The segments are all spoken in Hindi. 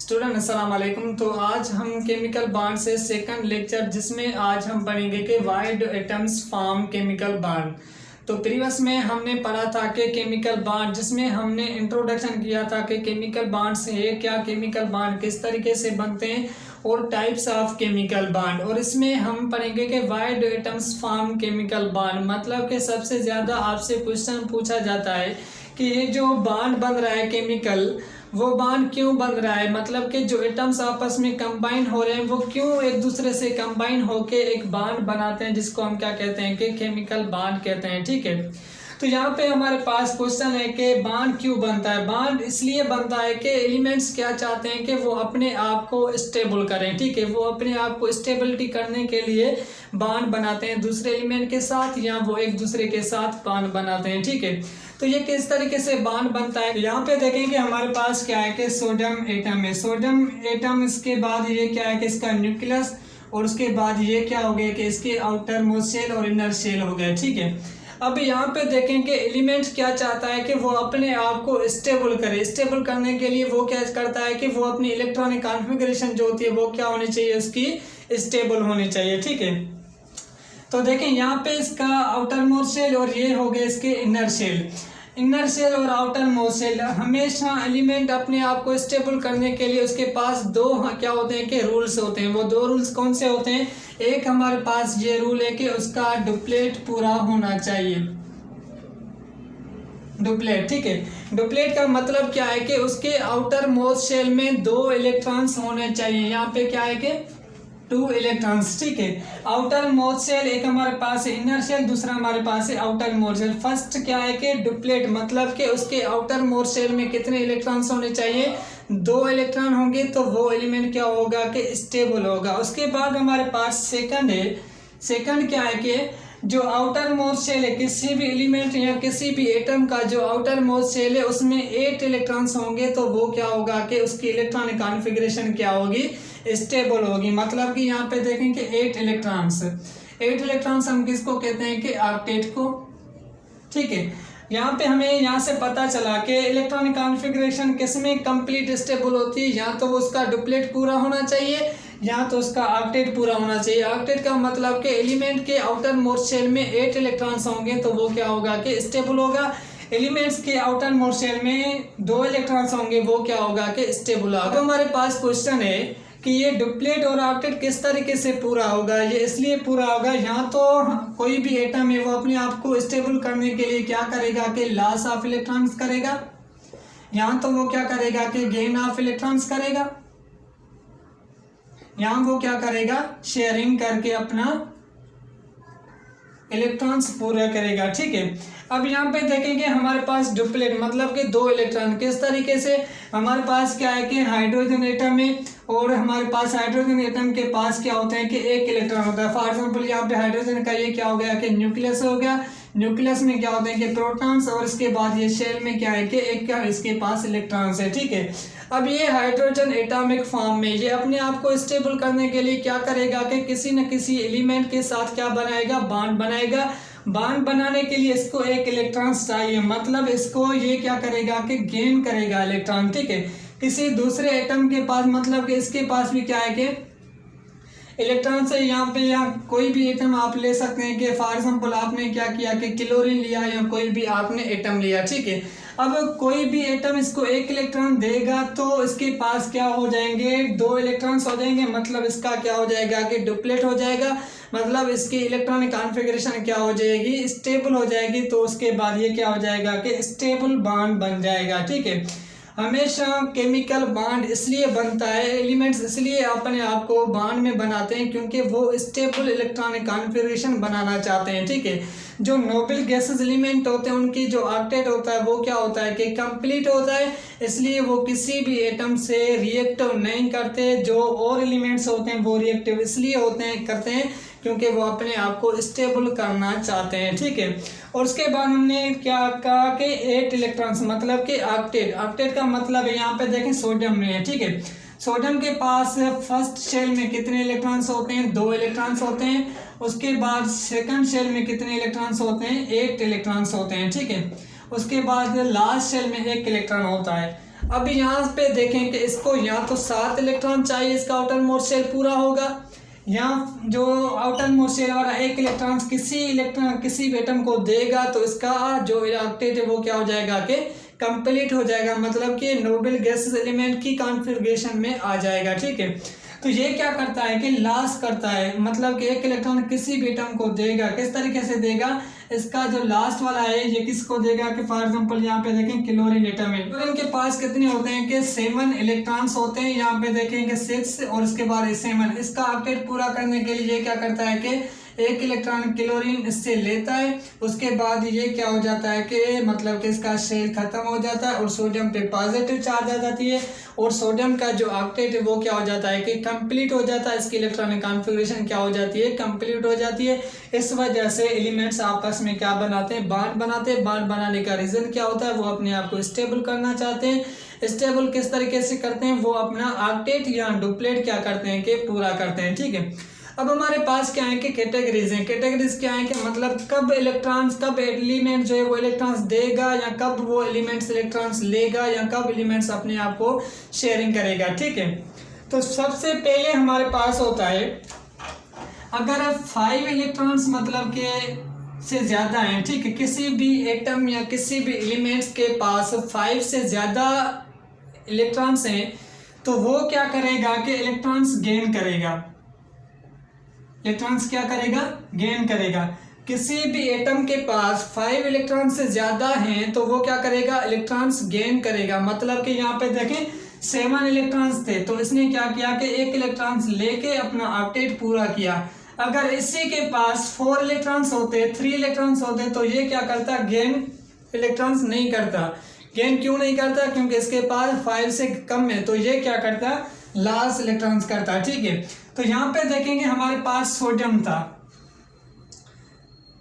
स्टूडेंट अस्सलाम वालेकुम। तो आज हम केमिकल बॉन्ड से सेकंड लेक्चर जिसमें आज हम पढ़ेंगे कि why do atoms form chemical bond. तो प्रीवियस में हमने पढ़ा था कि केमिकल बॉन्ड जिसमें हमने इंट्रोडक्शन किया था कि केमिकल बॉन्ड से क्या केमिकल बॉन्ड किस तरीके से बनते हैं और टाइप्स ऑफ केमिकल बॉन्ड। और इसमें हम पढ़ेंगे कि why do atoms form chemical bond, मतलब कि सबसे ज़्यादा आपसे क्वेश्चन पूछा जाता है कि ये जो बॉन्ड बन रहा है केमिकल, वो बॉन्ड क्यों बन रहा है, मतलब कि जो एटम्स आपस में कंबाइन हो रहे हैं वो क्यों एक दूसरे से कंबाइन होके एक बॉन्ड बनाते हैं, जिसको हम क्या कहते हैं कि केमिकल बॉन्ड कहते हैं। ठीक है, तो यहाँ पे हमारे पास क्वेश्चन है कि बॉन्ड क्यों बनता है। बॉन्ड इसलिए बनता है कि एलिमेंट्स क्या चाहते हैं कि वो अपने आप को स्टेबल करें। ठीक है, वो अपने आप को स्टेबिलिटी करने के लिए बॉन्ड बनाते हैं दूसरे एलिमेंट के साथ, या वो एक दूसरे के साथ बॉन्ड बनाते हैं। ठीक है, तो ये किस तरीके से बॉन्ड बनता है, यहाँ पे देखेंगे हमारे पास क्या है कि सोडियम एटम है। सोडियम एटम, इसके बाद ये क्या है कि इसका न्यूक्लियस, और उसके बाद ये क्या हो गया कि इसके आउटर मोस्ट शेल और इनर शेल हो गया। ठीक है, अब यहाँ पे देखें कि एलिमेंट क्या चाहता है कि वो अपने आप को स्टेबल करे। स्टेबल करने के लिए वो क्या करता है कि वो अपनी इलेक्ट्रॉनिक कॉन्फ़िगरेशन जो होती है वो क्या होनी चाहिए, उसकी स्टेबल होनी चाहिए। ठीक है, तो देखें यहाँ पे इसका आउटर मोस्ट शेल और ये हो गए इसके इनर शेल। इनर शेल और आउटर मोस्ट शेल, हमेशा एलिमेंट अपने आप को स्टेबल करने के लिए उसके पास दो क्या होते हैं कि रूल्स होते हैं। वो दो रूल्स कौन से होते हैं? एक हमारे पास ये रूल है कि उसका डुप्लेट पूरा होना चाहिए। डुप्लेट, ठीक है, डुप्लेट का मतलब क्या है कि उसके आउटर मोस्ट शेल में 2 इलेक्ट्रॉन्स होने चाहिए। यहाँ पे क्या है कि 2 इलेक्ट्रॉन्स। ठीक है, आउटर मोस्ट शेल एक हमारे पास है इनर शेल, दूसरा हमारे पास है आउटर मोस्ट शेल। फर्स्ट क्या है कि डुप्लेट, मतलब कि उसके आउटर मोस्ट शेल में कितने इलेक्ट्रॉन्स होने चाहिए? 2 इलेक्ट्रॉन होंगे तो वो एलिमेंट क्या होगा कि स्टेबल होगा। उसके बाद हमारे पास सेकंड है। सेकंड क्या है कि जो आउटर मोस्ट शेल है किसी भी एलिमेंट या किसी भी एटम का जो आउटर मोस्ट शेल है उसमें 8 इलेक्ट्रॉन्स होंगे तो वो क्या होगा कि उसकी इलेक्ट्रॉनिक कॉन्फ़िगरेशन क्या होगी, स्टेबल होगी। मतलब कि यहाँ पे देखें कि 8 इलेक्ट्रॉन्स, 8 इलेक्ट्रॉन्स हम किसको कहते हैं कि ऑक्टेट को। ठीक है, यहाँ पे हमें यहाँ से पता चला कि इलेक्ट्रॉनिक कॉन्फ़िगरेशन किसमें कंप्लीट स्टेबल होती है, या तो उसका डुप्लेट पूरा होना चाहिए या तो उसका ऑक्टेट पूरा होना चाहिए। ऑक्टेट का मतलब कि एलिमेंट के आउटर मोस्ट शेल में 8 इलेक्ट्रॉन्स होंगे तो वो क्या होगा कि स्टेबल होगा। एलिमेंट्स के आउटर मोस्ट शेल में 2 इलेक्ट्रॉन्स होंगे वो क्या होगा कि स्टेबल होगा। अब हमारे पास क्वेश्चन है कि ये डुप्लेट और ऑक्टेट किस तरीके से पूरा होगा। ये इसलिए पूरा होगा, यहाँ तो कोई भी एटम है वो अपने आप को स्टेबल करने के लिए क्या करेगा कि लॉस ऑफ इलेक्ट्रॉन्स करेगा, यहाँ तो वो क्या करेगा कि गेन ऑफ इलेक्ट्रॉन्स करेगा, यहाँ वो क्या करेगा शेयरिंग करके अपना इलेक्ट्रॉन्स पूरा करेगा। ठीक है, अब यहाँ पे देखेंगे हमारे पास डुप्लेट मतलब कि 2 इलेक्ट्रॉन किस तरीके से। हमारे पास क्या है कि हाइड्रोजन एटम है और हमारे पास हाइड्रोजन एटम के पास क्या होते हैं कि 1 इलेक्ट्रॉन होता है। फॉर एग्जांपल यहाँ पे हाइड्रोजन का ये क्या हो गया कि न्यूक्लियस हो गया। न्यूक्लियस में क्या होते हैं कि प्रोटॉन्स, और इसके बाद ये शेल में क्या है कि एक क्या इसके पास इलेक्ट्रॉन्स है। ठीक है, अब ये हाइड्रोजन एटॉमिक फॉर्म में ये अपने आप को स्टेबल करने के लिए क्या करेगा कि किसी न किसी एलिमेंट के साथ क्या बनाएगा, बॉन्ड बनाएगा। बॉन्ड बनाने के लिए इसको 1 इलेक्ट्रॉन चाहिए, मतलब इसको ये क्या करेगा कि गेन करेगा इलेक्ट्रॉन। ठीक है, किसी दूसरे एटम के पास, मतलब कि इसके पास भी क्या है कि इलेक्ट्रॉन से यहाँ पे या कोई भी एटम आप ले सकते हैं कि फॉर एग्जांपल आपने क्या किया कि क्लोरीन लिया या कोई भी आपने एटम लिया। ठीक है, अब कोई भी एटम इसको 1 इलेक्ट्रॉन देगा तो इसके पास क्या हो जाएंगे, 2 इलेक्ट्रॉन्स हो जाएंगे, मतलब इसका क्या हो जाएगा कि डुप्लेट हो जाएगा, मतलब इसकी इलेक्ट्रॉनिक कॉन्फ़िगरेशन क्या हो जाएगी, स्टेबल हो जाएगी। तो उसके बाद ये क्या हो जाएगा कि स्टेबल बॉन्ड बन जाएगा। ठीक है, हमेशा केमिकल बॉन्ड इसलिए बनता है, एलिमेंट्स इसलिए अपने आप को बॉन्ड में बनाते हैं क्योंकि वो स्टेबल इलेक्ट्रॉनिक कॉन्फ़िगरेशन बनाना चाहते हैं। ठीक है, जो नोबल गैसेस एलिमेंट होते हैं उनकी जो ऑक्टेट होता है वो क्या होता है कि कंप्लीट होता है, इसलिए वो किसी भी एटम से रिएक्टिव नहीं करते। जो और एलिमेंट्स होते हैं वो रिएक्टिव इसलिए होते हैं करते हैं क्योंकि वो अपने आप को स्टेबल करना चाहते हैं। ठीक है, और उसके बाद हमने क्या कहा कि 8 इलेक्ट्रॉन्स मतलब कि ऑक्टेट। ऑक्टेट का मतलब है यहाँ पे देखें सोडियम में है। ठीक है, सोडियम के पास फर्स्ट शेल में कितने इलेक्ट्रॉन्स होते हैं, 2 इलेक्ट्रॉन्स होते हैं। उसके बाद सेकंड शेल में कितने इलेक्ट्रॉन्स होते हैं, 8 इलेक्ट्रॉन्स होते हैं। ठीक है, उसके बाद लास्ट शेल में 1 इलेक्ट्रॉन होता है। अब यहाँ पे देखें कि इसको या तो 7 इलेक्ट्रॉन चाहिए, इसका आउटर मोस्ट शेल पूरा होगा, या जो आउटर मोस्ट शेल वाला 1 इलेक्ट्रॉन किसी भी एटम को देगा तो इसका जो ऑक्टेट है वो क्या हो जाएगा कि कंप्लीट हो जाएगा, मतलब कि नोबल गैसेस एलिमेंट की कॉन्फ़िगरेशन में आ जाएगा। ठीक है, तो ये क्या करता है कि लॉस करता है, मतलब कि 1 इलेक्ट्रॉन किसी भी एटम को देगा। किस तरीके से देगा, इसका जो लास्ट वाला है ये किसको देगा कि फॉर एग्जांपल यहाँ पे देखें क्लोरीन एटम है, क्लोरीन के पास कितने होते हैं कि 7 इलेक्ट्रॉन्स होते हैं, यहाँ पे देखें कि 6 और इसके बाद 7। इसका ऑक्टेट पूरा करने के लिए ये क्या करता है कि 1 इलेक्ट्रॉन क्लोरीन इससे लेता है, उसके बाद ये क्या हो जाता है कि मतलब कि इसका शेल खत्म हो जाता है और सोडियम पे पॉजिटिव चार्ज आ जाती है और सोडियम का जो ऑक्टेट है वो क्या हो जाता है कि कंप्लीट हो जाता है, इसकी इलेक्ट्रॉनिक कॉन्फ़िगरेशन क्या हो जाती है, कंप्लीट हो जाती है। इस वजह से एलिमेंट्स आपस में क्या बनाते हैं, बॉन्ड बनाते हैं। बॉन्ड बनाने का रीज़न क्या होता है, वो अपने आप को स्टेबल करना चाहते हैं। स्टेबल किस तरीके से करते हैं, वो अपना ऑक्टेट या डुप्लेट क्या करते हैं कि पूरा करते हैं। ठीक है, अब हमारे पास क्या है कि कैटेगरीज हैं। कैटेगरीज क्या है कि मतलब कब इलेक्ट्रॉन्स, कब एलिमेंट जो है वो इलेक्ट्रॉन्स देगा या कब वो एलिमेंट्स इलेक्ट्रॉन्स लेगा या कब एलिमेंट्स अपने आप को शेयरिंग करेगा। ठीक है, तो सबसे पहले हमारे पास होता है अगर 5 इलेक्ट्रॉन्स मतलब के से ज़्यादा हैं। ठीक है, किसी भी एटम या किसी भी एलिमेंट्स के पास 5 से ज़्यादा इलेक्ट्रॉन्स हैं तो वो क्या करेगा कि इलेक्ट्रॉन्स गेन करेगा। इलेक्ट्रॉन्स क्या करेगा, गेन करेगा। किसी भी एटम के पास 5 इलेक्ट्रॉन से ज़्यादा हैं तो वो क्या करेगा, इलेक्ट्रॉन्स गेन करेगा। मतलब कि यहाँ पे देखें 7 इलेक्ट्रॉन्स थे तो इसने क्या किया कि 1 इलेक्ट्रॉन्स लेके अपना ऑक्टेट पूरा किया। अगर इसी के पास 4 इलेक्ट्रॉन्स होते, 3 इलेक्ट्रॉन्स होते तो ये क्या करता, गेन इलेक्ट्रॉन्स नहीं करता। गेन क्यों नहीं करता, क्योंकि इसके पास 5 से कम है तो ये क्या करता, लॉस इलेक्ट्रॉन्स करता। ठीक है, तो यहाँ पे देखेंगे हमारे पास सोडियम था।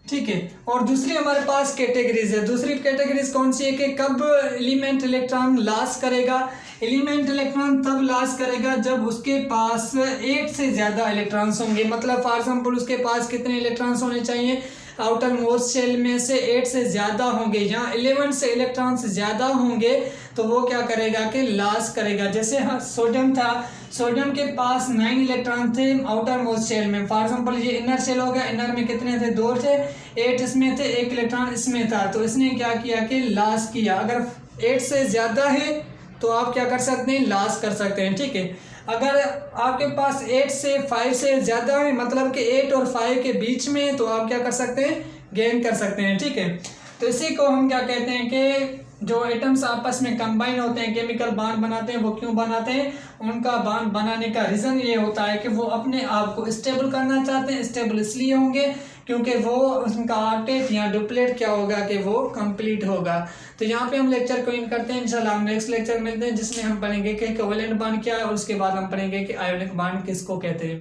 ठीक है, और दूसरी हमारे पास कैटेगरीज है। दूसरी कैटेगरीज कौन सी है कि कब एलिमेंट इलेक्ट्रॉन लॉस करेगा। एलिमेंट इलेक्ट्रॉन तब लॉस करेगा जब उसके पास 8 से ज़्यादा इलेक्ट्रॉन्स होंगे। मतलब फॉर एग्जांपल उसके पास कितने इलेक्ट्रॉन्स होने चाहिए, आउटर मोस्ट शेल में से 8 से ज़्यादा होंगे, यहाँ 11 से इलेक्ट्रॉन्स ज़्यादा होंगे तो वो क्या करेगा कि लॉस करेगा। जैसे सोडियम था, सोडियम के पास 9 इलेक्ट्रॉन थे आउटर मोस्ट शेल में। फॉर एग्जांपल ये इनर शेल हो गया, इनर में कितने थे, 2 थे, 8 इसमें थे, 1 इलेक्ट्रॉन इसमें था तो इसने क्या किया कि लॉस किया। अगर 8 से ज़्यादा है तो आप क्या कर सकते हैं, लॉस कर सकते हैं। ठीक है, अगर आपके पास 8 से 5 से ज़्यादा है मतलब कि 8 और 5 के बीच में तो आप क्या कर सकते हैं, गेन कर सकते हैं। ठीक है, तो इसी को हम क्या कहते हैं कि जो एटम्स आपस में कंबाइन होते हैं, केमिकल बॉन्ड बनाते हैं, वो क्यों बनाते हैं, उनका बॉन्ड बनाने का रीज़न ये होता है कि वो अपने आप को स्टेबल करना चाहते हैं। स्टेबल इसलिए होंगे क्योंकि वो उनका ऑक्टेट या डुप्लेट क्या होगा कि वो कंप्लीट होगा। तो यहाँ पे हम लेक्चर को इन करते हैं। इंशाल्लाह हम नेक्स्ट लेक्चर मिलते हैं जिसमें हम पढ़ेंगे कि कोवेलेंट बॉन्ड क्या है और उसके बाद हम पढ़ेंगे कि आयोनिक बॉन्ड किसको कहते हैं।